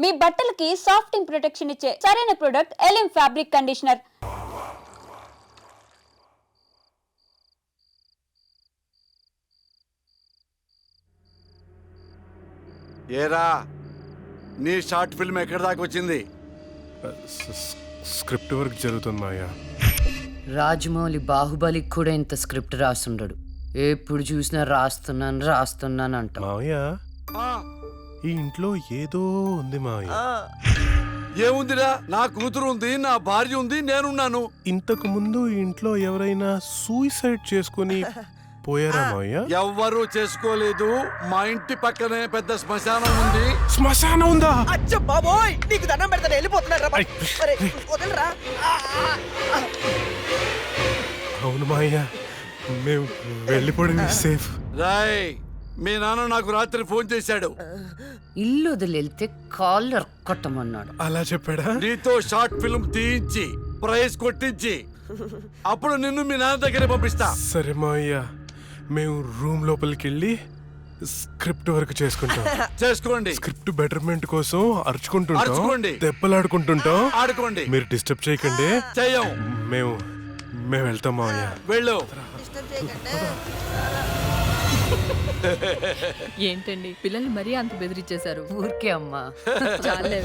మీ బట్టలకి సాఫ్టింగ్ ప్రొటెక్షన్ ఇచ్చే సరైన ప్రొడక్ట్ ఎలిమ్ ఫ్యాబ్రిక్ కండిషనర్. ఏరా నీ షార్ట్ ఫిల్మ్ ఎక్కడి దాకా వచ్చింది? స్క్రిప్ట్ వర్క్ జరుగుతుంది మాయా. రాజమౌళి బాహుబలికి కూడా ఇంత స్క్రిప్ట్ రాస్తుండడు. ఎప్పుడు చూసినా రాస్తున్నాను అంట. మావయ్య ఈ ఇంట్లో ఏదో ఉంది మావయ్య. ఏముందిరా? నా కూతురు ఉంది, నా భార్య ఉంది, నేనున్నాను. ఇంతకు ముందు ఈ ఇంట్లో ఎవరైనా సూసైడ్ చేసుకుని పోయారా మావయ్య? ఎవ్వరూ చేసుకోలేదు. మా ఇంటి పక్కనే పెద్ద శ్మశానం ఉంది. శ్మశానం ఉందా? అచ్చ బాబోయ్, నీకు దండం పెడతాను, వెళ్ళిపోతున్నారా? వదలరా. అవును మావయ్య, మేము వెళ్ళిపోవడం సేఫ్. రాయ్, మీ నాన్న నాకు రాత్రి ఫోన్ చేశాడు. ఇల్లు వదిలితే కాళ్ళు ఎరక్కొట్టమన్నాడు. అలా చెప్పాడా? నీతో షార్ట్ ఫిల్మ్ తీయించి ప్రైజ్ కొట్టించి అప్పుడు నిన్ను మీ నాన్న దగ్గర పంపిస్తా. సరే మావయ్య, మేము రూమ్ లోపలికి వెళ్ళి స్క్రిప్ట్ వర్క్ చేసుకుంటాం. చేసుకోండి. స్క్రిప్ట్ బెటర్మెంట్ కోసం అరుచుకుంటుంటాం, అరుచుకోండి. దెబ్బలాడుకుంటుంటాం. ఆడుకోండి. మీరు డిస్టర్బ్ చేయకండి. చెయ్యం. మేము వెళ్తాం మావయ్య. వెళ్ళు. ఏంటండి పిల్లల్ని మరీ అంత బెదిరించేశారు? ఊరికే అమ్మా. చాలే.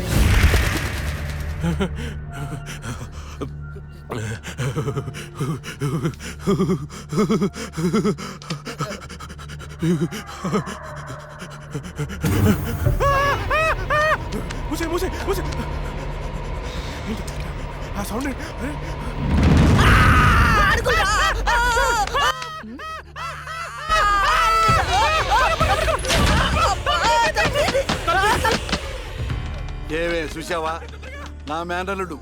ఆ సౌండ్ ఏవే చూసావా? నా మేనల్లుడు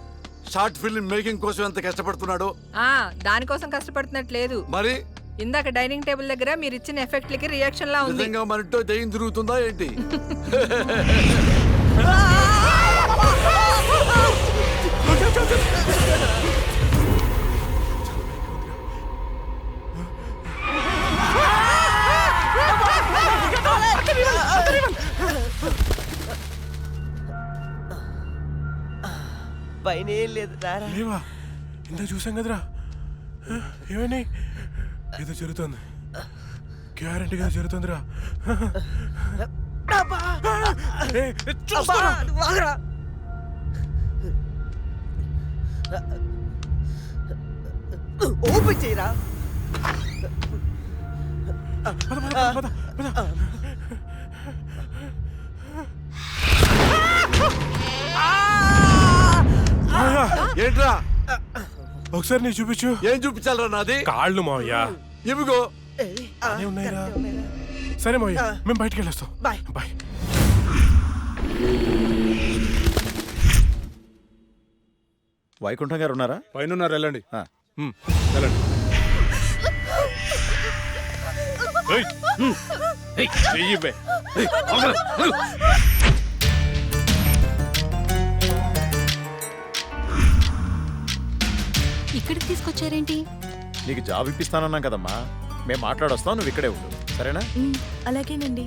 షార్ట్ ఫిల్మ్ మేకింగ్ కోసం ఎంత కష్టపడుతున్నాడో. దానికోసం కష్టపడుతున్నట్లేదు. మరి ఇందాక డైనింగ్ టేబుల్ దగ్గర మీరు ఇచ్చిన ఎఫెక్ట్లకి రియాక్షన్ లా ఉంది. నిజంగా మనతో దయ్యం తిరుగుతుందా ఏంటి? పైన ఏం లేదు, రారా. లేవా? ఇంత చూసాం కదరా. ఏమని? ఏదో జరుగుతుంది, గ్యారంటీగా జరుగుతుందిరా. ఓపెన్ చేయరా. ఏంట్రా? ఒకసారి నీ చూపించు. ఏం చూపించాలరా? నాది కాళ్ళు మావయ్య. ఇవిగో ఉన్నాయిరా. సరే మావయ్య, మేము బయటికి వెళ్ళొస్తాం. బాయ్. బాయ్. వైకుంఠం గారు ఉన్నారా? పైన ఉన్నారు, వెళ్ళండి. వెళ్ళండి. ఇక్కడికి తీసుకొచ్చారేంటి? నీకు జాబ్ ఇప్పిస్తానన్నాం కదమ్మా, మేము మాట్లాడొస్తాం, నువ్వు ఇక్కడే ఉండు, సరేనా? అలాగేనండి.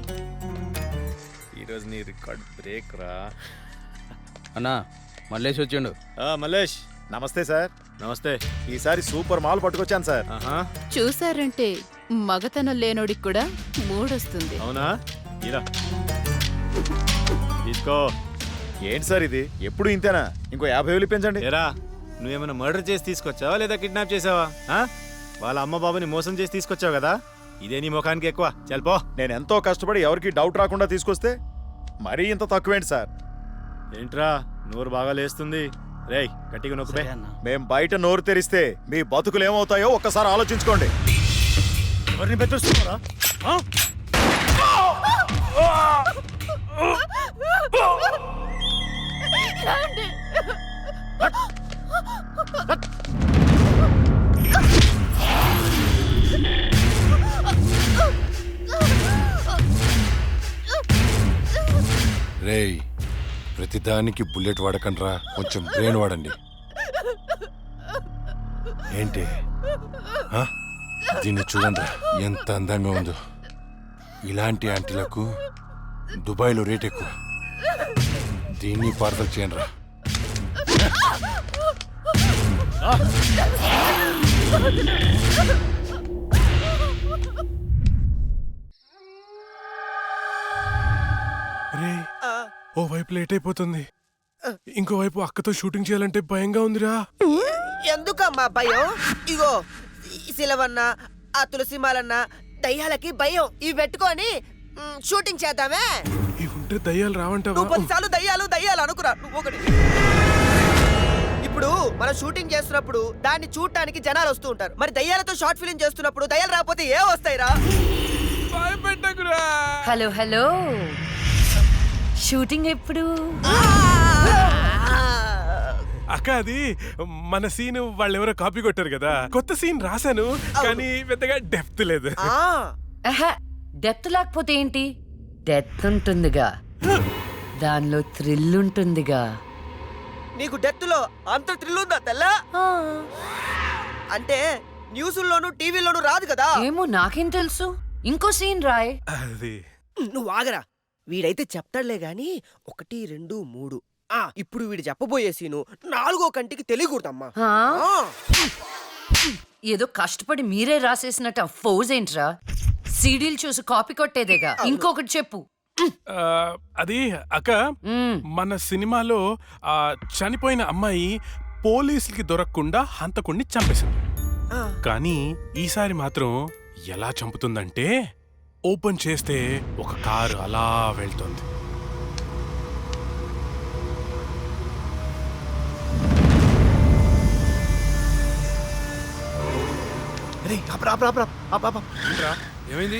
ఈరోజు నీ రికార్డ్ బ్రేక్ రా. అన్నా మల్లేష్ వచ్చిండు. మల్లేష్, నమస్తే సార్. నమస్తే. ఈసారి సూపర్ మాల్ పట్టుకొచ్చాను సార్. చూసారంటే మగతనం లేనోడికి కూడా మూడొస్తుంది. అవునా? ఇలా తీసుకో. ఏంటి సార్ ఇది, ఎప్పుడు ఇంతేనా? ఇంకో 50,000 పెంచండి. ఏరా, నువ్వేమైనా మర్డర్ చేసి తీసుకొచ్చావా లేదా కిడ్నాప్ చేసావా? వాళ్ళ అమ్మ బాబుని మోసం చేసి తీసుకొచ్చావు కదా, ఇదే నీ ముఖానికి ఎక్కువ. చల్పో. నేను ఎంతో కష్టపడి ఎవరికి డౌట్ రాకుండా తీసుకొస్తే మరీ ఇంత తక్కువేంటి సార్? ఏంట్రా నోరు బాగా లేస్తుంది? రేయ్ గట్టిగా నొక్కుపే. మేం బయట నోరు తెరిస్తే మీ బతుకులు ఏమవుతాయో ఒక్కసారి ఆలోచించుకోండి. ఎవరిని బెదిరిస్తున్నారా? రేయ్, ప్రతిదానికి బుల్లెట్ వాడకండ్రా, కొంచెం బ్రెయిన్ వాడండి. ఏంటి దీన్ని చూడండి, ఎంత అందంగా ఉందో. ఇలాంటి ఆంటీలకు దుబాయ్లో రేట్ ఎక్కువ. దీన్ని పార్సల్ చేయండి రా. రే ఓ వైపు లేట్ అయిపోతుంది, ఇంకో వైపు అక్కతో షూటింగ్ చేయాలంటే భయంగా ఉందిరా. ఎందుకమ్మా భయం? ఇగో ఈ శిలవన్న, ఆ తులసిమాలన్న దయ్యాలకి భయం. ఇవి పెట్టుకొని షూటింగ్ చేద్దామే. ఇవి ఉంటే దయ్యాలు రావంటావా? నువ్వు 10 సార్లు దయ్యాలు దయ్యాలు అనుకురా, నువ్వు ఒకటి. ఇప్పుడు మనం షూటింగ్ చేస్తున్నప్పుడు దాన్ని చూడటానికి జనాలు వస్తూ ఉంటారు. మరి దయ్యాలతో షార్ట్ ఫిల్మ్ చేస్తున్నప్పుడు దయ్యాలు రాకపోతే ఏ వస్తాయిరా? హలో హలో, షూటింగ్ ఎప్పుడు? అక్క అది మన సీన్ వాళ్ళు ఎవరో కాపీ కొట్టారు కదా, కొత్త సీన్ రాశాను కానీ పెద్దగా డెప్త్ లేదు. డెప్త్ లేకపోతే ఏంటి, డెత్ ఉంటుందిగా, దానిలో థ్రిల్ ఉంటుందిగా. నీకు డెత్ లో అంత థ్రిల్ ఉందా తెల్ల? అంటే న్యూస్లోను టీవీలోను రాదు కదా. ఏమో నాకేం తెలుసు, ఇంకో సీన్ రాయ్. అది నువ్వు ఆగరా, వీడైతే చెప్తాడులే గాని 1, 2, 3. ఇప్పుడు వీడు చెప్పబోయే సీను 4వ కంటికి తెలియకూడదమ్మా. ఆ? ఏదో కష్టపడి మీరే రాసేసినట్టు ఫోజ్ ఏంట్రా, సీడీలు చూసి కాపీ కొట్టేదేగా. ఇంకొకటి చెప్పు. అది అక్క మన సినిమాలో ఆ చనిపోయిన అమ్మాయి పోలీసులకి దొరకకుండా హంతకుణ్ణి చంపేసింది. కానీ ఈసారి మాత్రం ఎలా చంపుతుందంటే ఓపెన్ చేస్తే ఒక కారు అలా వెళ్తుంది. ఏమైంది?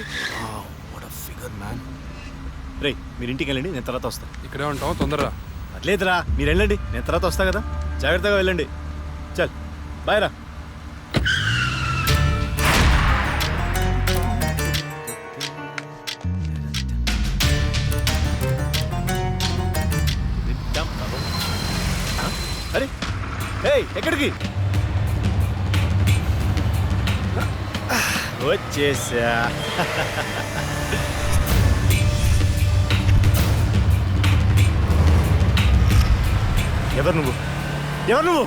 రే మీరు ఇంటికి వెళ్ళండి, నేను తర్వాత వస్తా. ఇక్కడే ఉంటాం, తొందరగా. అట్లేదురా, మీరు వెళ్ళండి, నేను తర్వాత వస్తా కదా. జాగ్రత్తగా వెళ్ళండి. చల్ బాయ్ రా. అరే ఎక్కడికి వచ్చేసా? ఎవరు నువ్వు? ఎవరు నువ్వు?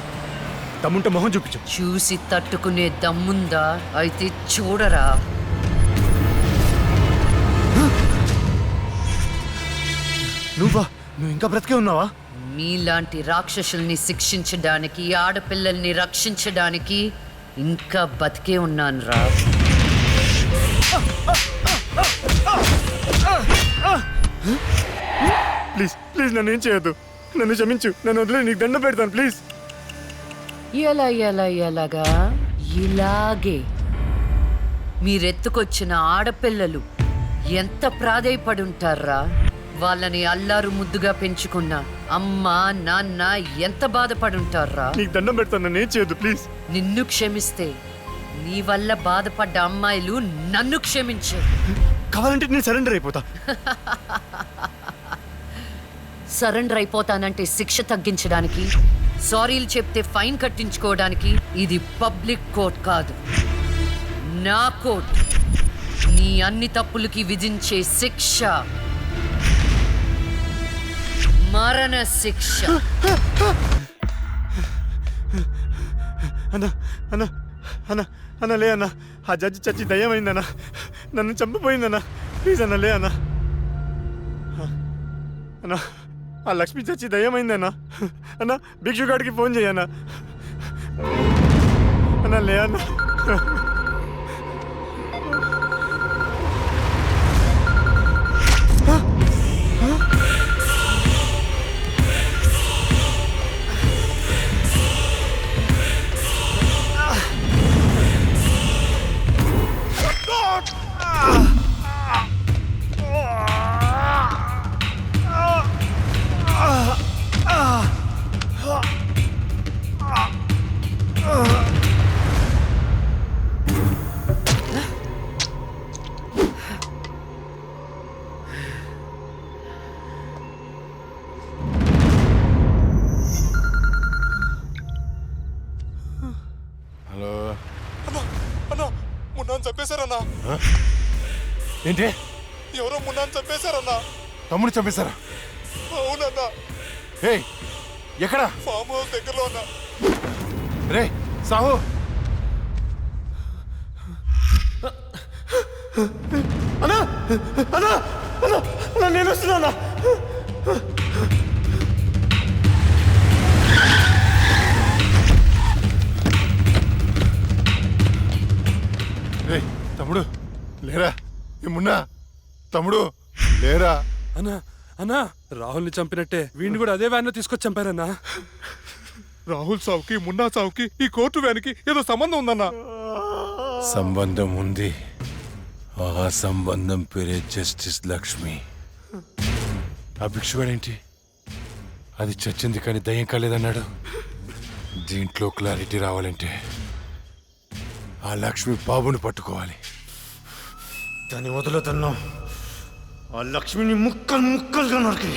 దమ్ముంటే మొహం చూపించు. చూసి తట్టుకునే దమ్ముందా? అయితే చూడరా. నువ్వు ఇంకా బ్రతికే ఉన్నావా? మీలాంటి రాక్షసుల్ని శిక్షించడానికి, ఆడపిల్లల్ని రక్షించడానికి ఇంకా బతికే ఉన్నాను రా. ప్లీజ్ ప్లీజ్ నన్ను ఏం చేయొద్దు, నన్ను క్షమించు, నన్ను వదిలే, నీకు దండం పెడతాను ప్లీజ్. ఎలాగా? ఇలాగే మీరెత్తుకొచ్చిన ఆడపిల్లలు ఎంత ప్రాధేయపడుంటారా. వాళ్ళని అల్లారు ముద్దుగా పెంచుకున్న అమ్మ నాన్న ఎంత బాధపడుంటారా. నీకు దండం పెడతాను, నన్ను ఏం చేయొద్దు ప్లీజ్. నిన్ను క్షమిస్తే నీ వల్ల బాధపడ్డ అమ్మాయిలు నన్ను క్షమించే. కావాలంటే నేను సరెండర్ అయిపోతా. సరెండర్ అయిపోతానంటే శిక్ష తగ్గించడానికి, సారీలు చెప్తే ఫైన్ కట్టించుకోవడానికి. ఇది పబ్లిక్ కోర్ట్ కాదు, నా కోర్ట్. నీ అన్ని తప్పులకి విధించే శిక్ష మరణ శిక్ష. అన్నా అన్నా అన్నా అన్న లే అన్న, ఆ జడ్జి చచ్చి దయ్యమైందన్నా, నన్ను చంపిపోయిందన్నా. ప్లీజ్ అన్న లే అన్న. అన్నా ఆ లక్ష్మి చచ్చి దయ్యమైందన్నా. అన్న భిక్షుగాడికి ఫోన్ చేయన్నా. అన్న లే అన్న. హలో అన్నా మున్నాను చంపేశారన్నా. ఏంటి? ఎవరో మున్నాను చంపేశారన్నా. తమ్ముడు చంపేశారా? అవునన్నా. ఏయ్ ఎక్కడ ఫామ్ హౌస్ దగ్గరలో ఉన్నా. రే సాహు అన్నా అన్నా అన్నా అన్నా నేను వస్తున్నా రే తమ్ముడు లేరా ఏమున్నా తమ్ముడు లేరా అన్నా అన్నా రాహుల్ని చంపినట్టే వీడిని కూడా అదే వ్యాన్ లో తీసుకొచ్చి చంపారన్నా. రాహుల్ సావుకి మున్నా సావుకి ఈ కోర్టు వ్యాన్కి ఏదో సంబంధం ఉందన్నా. సంబంధం ఉంది. ఆ సంబంధం పేరే జస్టిస్ లక్ష్మి. ఆ భిక్షుగాడేంటి అది చచ్చింది కానీ దయ్యం కాలేదన్నాడు. దీంట్లో క్లారిటీ రావాలంటే ఆ లక్ష్మి బాబుని పట్టుకోవాలి. దాన్ని వదులుతున్నాం. ఆ లక్ష్మిని ముక్కలు ముక్కలుగా నరికి